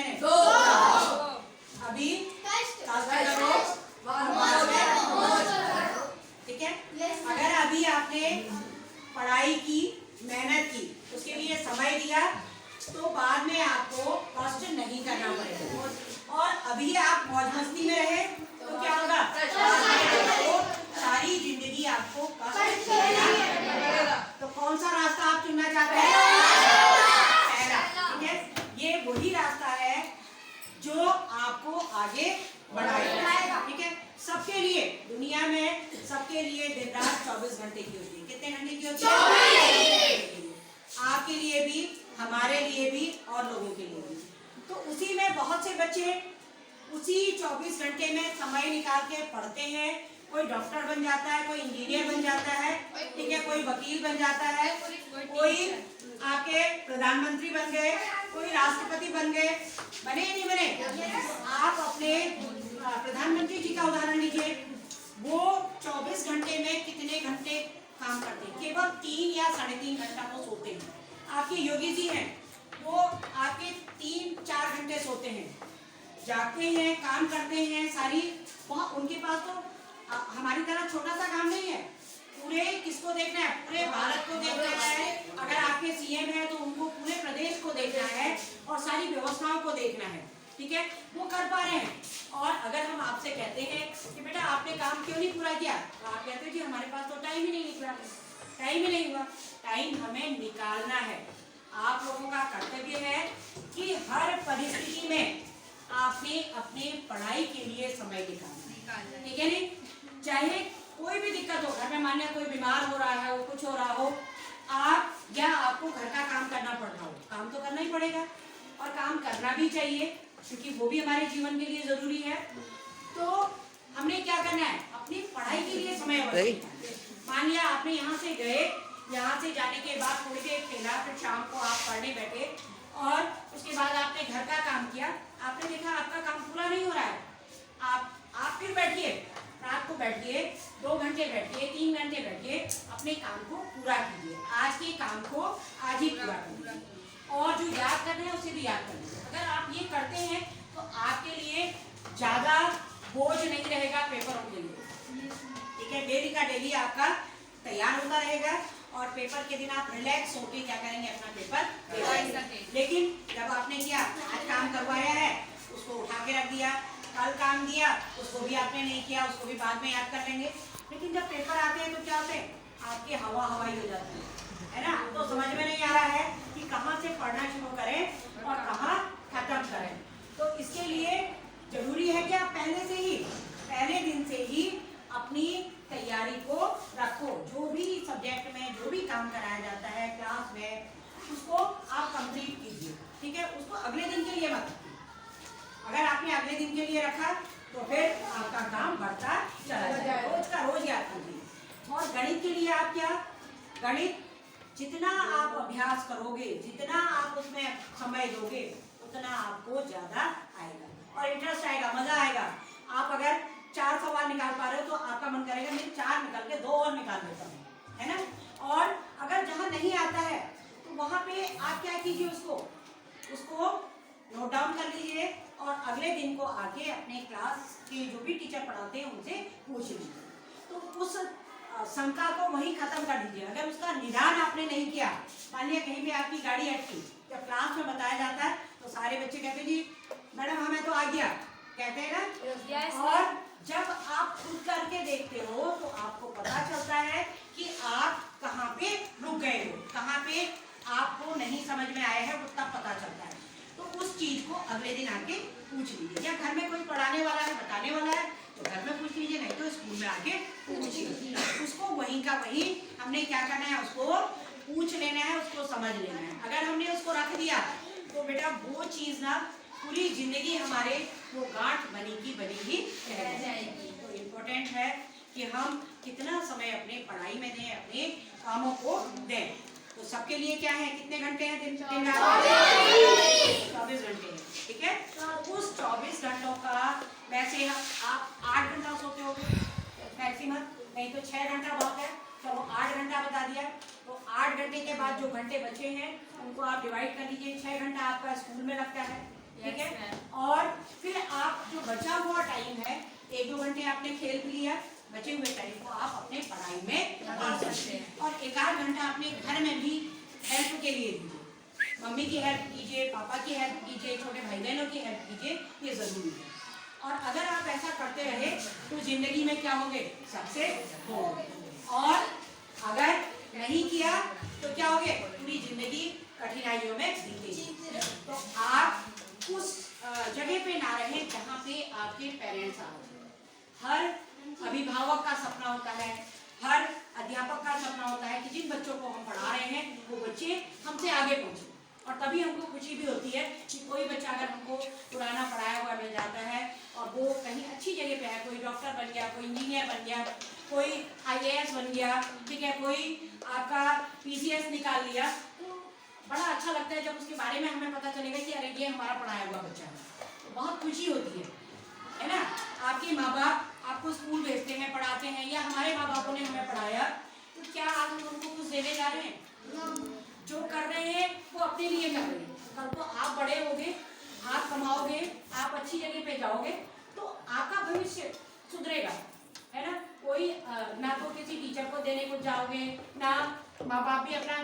मैंने? 2। अभी ठीक है। अगर अभी आपने पढ़ाई की, मेहनत की, उसके लिए समय दिया, तो बाद में आपको कष्ट नहीं करना पड़ेगा। और अभी आप मौज मस्ती में रहे तो क्या होगा? तो सारी जिंदगी आपको कष्ट देगा। तो कौन सा रास्ता आप चुनना चाहते हैं? पहला। ठीक है, ये वही रास्ता है जो आपको आगे बढ़ाएगा। ठीक है, सबके लिए, दुनिया में सबके लिए दिन रात 24 घंटे की होती है। कितने घंटे की होती है? 24। आपके लिए भी, हमारे लिए भी और लोगों के लिए भी। तो उसी में बहुत से बच्चे उसी 24 घंटे में समय निकाल के पढ़ते हैं। कोई डॉक्टर बन जाता है, कोई इंजीनियर बन जाता है, ठीक है, कोई वकील बन जाता है, कोई आपके प्रधानमंत्री बन गए, कोई राष्ट्रपति बन गए। बने नहीं बने? आप अपने प्रधानमंत्री जी का उदाहरण लीजिए। वो 24 घंटे में कितने घंटे काम करते हैं? केवल 3 या 3.5 घंटा वो सोते हैं। आपके योगी जी हैं, वो आपके 3-4 घंटे सोते हैं, जागते हैं, काम करते हैं सारी। वहाँ उनके पास तो हमारी तरह छोटा सा काम नहीं है। पूरे किसको देखना है? पूरे भारत को देखना है। अगर आपके सीएम है तो उनको पूरे प्रदेश को देखना है और सारी व्यवस्थाओं को देखना है। ठीक है, वो कर पा रहे हैं। और अगर हम आपसे कहते हैं कि बेटा आपने काम क्यों नहीं पूरा किया, तो आप कहते हैं जी हमारे पास तो टाइम ही नहीं निकला, टाइम ही नहीं हुआ। टाइम हमें निकालना है। आप लोगों का कर्तव्य है कि हर परिस्थिति में आपने अपने पढ़ाई के लिए समय निकालना। ठीक है नहीं? चाहे कोई भी दिक्कत हो, घर में मान लिया कोई बीमार हो रहा है, वो कुछ हो रहा हो, आप या आपको घर का काम करना पड़ रहा हो, काम तो करना ही पड़ेगा और काम करना भी चाहिए क्योंकि वो भी हमारे जीवन के लिए जरूरी है। तो हमने क्या करना है? अपनी पढ़ाई के लिए समय मान लिया आपने यहाँ से गए, यहाँ से जाने के बाद थोड़ी देर खेला, फिर शाम को आप पढ़ने बैठे और उसके बाद आपने घर का काम किया, आपने देखा आपका काम पूरा नहीं हो रहा है, आप फिर बैठिए, रात को बैठिए, 2 घंटे बैठिए, 3 घंटे बैठिए, अपने काम को पूरा कीजिए। आज के काम को आज ही पूरा कीजिए और जो याद करना है उसे भी याद करना है। अगर आप ये करते हैं तो आपके लिए ज्यादा बोझ नहीं रहेगा पेपरों के लिए। ठीक है, डेली का डेली आपका तैयार होता रहेगा और पेपर के दिन आप रिलैक्स होकर क्या करेंगे? अपना पेपर। लेकिन जब आपने किया, आज काम करवाया है, उसको उठा के रख दिया, कल काम दिया, उसको भी आपने नहीं किया, उसको भी बाद में याद कर लेंगे। लेकिन जब पेपर आते हैं तो क्या होते हैं? आपके हवाई हो जाती है ना? तो समझ में नहीं आ रहा है कि कहाँ से पढ़ना शुरू करें और कहाँ खत्म करें। तो इसके लिए जरूरी है कि आप पहले दिन से ही अपनी तैयारी को रखो। जो भी सब्जेक्ट में जो भी काम कराया जाता है क्लास में, उसको आप कंप्लीट कीजिए। ठीक है, उसको अगले दिन के लिए मत रखिए। अगर आपने अगले दिन के लिए रखा तो फिर आपका काम बढ़ता चला जाएगा। रोज का रोज याद कीजिए। और गणित के लिए आप क्या? गणित जितना आप अभ्यास करोगे, जितना आप उसमें समय दोगे, उतना आपको ज्यादा आएगा और इंटरेस्ट आएगा, मजा आएगा। आप अगर 4 सवाल निकाल पा रहे हो तो आपका मन करेगा मैं 4 निकाल के 2 और निकाल देता हूँ, है ना? और अगर जहाँ नहीं आता है तो वहाँ पे आप क्या कीजिए? उसको नोट डाउन कर लीजिए और अगले दिन को आके अपने क्लास के जो भी टीचर पढ़ाते हैं उनसे पूछ लीजिए। तो उस शंका को वहीं खत्म कर दीजिए। अगर उसका निदान आपने नहीं किया, मान लिया कहीं पे आपकी गाड़ी अटकी, जब क्लास में बताया जाता है तो सारे बच्चे कहते जी मैडम हमें तो आ गया, कहते हैं ना? और जब आप खुद करके देखते हो तो आपको पता चलता है कि आप कहाँ पे रुक गए हो, कहाँ पे आपको नहीं समझ में आया है, वो तब पता चलता है। तो उस चीज को अगले दिन आके पूछ लीजिए। या घर में कोई पढ़ाने वाला है, बताने वाला है तो घर में पूछ लीजिए, नहीं तो स्कूल में आके पूछ लीजिए। उसको वहीं का वहीं हमने क्या करना है? उसको पूछ लेना है, उसको समझ लेना है। अगर हमने उसको रख दिया तो बेटा वो चीज ना पूरी जिंदगी हमारे वो गांठ बनी की बनी ही रह जाएगी। तो इम्पोर्टेंट है कि हम कितना समय अपने पढ़ाई में दें, अपने कामों को दें। तो सबके लिए क्या है? कितने घंटे हैं दिन रात? 24 घंटे हैं। ठीक है, तो उस 24 घंटों का वैसे आप 8 घंटा सोते हो मैक्सिमम, नहीं तो 6 घंटा बहुत है, चलो 8 घंटा बता दिया। तो 8 घंटे के बाद जो घंटे बचे हैं उनको आप डिवाइड कर लीजिए। 6 घंटा आपका स्कूल में लगता है, ठीक है। और फिर आप जो बचा हुआ टाइम है, 1-2 घंटे आपने खेल भी लिया, बचे हुए टाइम को आप अपने पढ़ाई में लगा सकते हैं। और 1-8 घंटा अपने घर में भी हेल्प के लिए दीजिए, मम्मी की हेल्प कीजिए, पापा की हेल्प कीजिए, छोटे भाई बहनों की हेल्प कीजिए, ये ज़रूरी है। और अगर आप ऐसा करते रहे तो जिंदगी में क्या होंगे, सबसे होंगे। और अगर नहीं किया तो क्या होगे, पूरी जिंदगी कठिनाइयों में बीतेगी। तो आप उस जगह पे ना रहें जहाँ पे आपके पेरेंट्स आ रहे हैं। हर अभिभावक का सपना होता है, हर अध्यापक का सपना होता है कि जिन बच्चों को हम पढ़ा रहे हैं वो बच्चे हमसे आगे पहुंचे। और तभी हमको खुशी भी होती है कि कोई बच्चा अगर हमको पुराना पढ़ाया हुआ मिल जाता है और वो कहीं अच्छी जगह पे है, कोई डॉक्टर बन गया, कोई इंजीनियर बन गया, कोई IAS बन गया, ठीक है, कोई आपका PCS निकाल लिया, तो बड़ा अच्छा लगता है जब उसके बारे में हमें पता चलेगा कि अरे ये हमारा पढ़ाया हुआ बच्चा है, तो बहुत खुशी होती है ना। आपके माँ बाप आपको स्कूल भेजते हैं, पढ़ाते हैं, या हमारे माँ बापों ने हमें पढ़ाया, तो क्या आज हम उनको कुछ देने जा रहे हैं? जो कर रहे हैं वो अपने लिए कर रहे हैं। कल को आप बड़े होगे, आप कमाओगे, आप अच्छी जगह पे जाओगे, तो आपका भविष्य सुधरेगा, है ना। कोई ना तो किसी टीचर को देने को जाओगे, ना माँ बाप भी अपना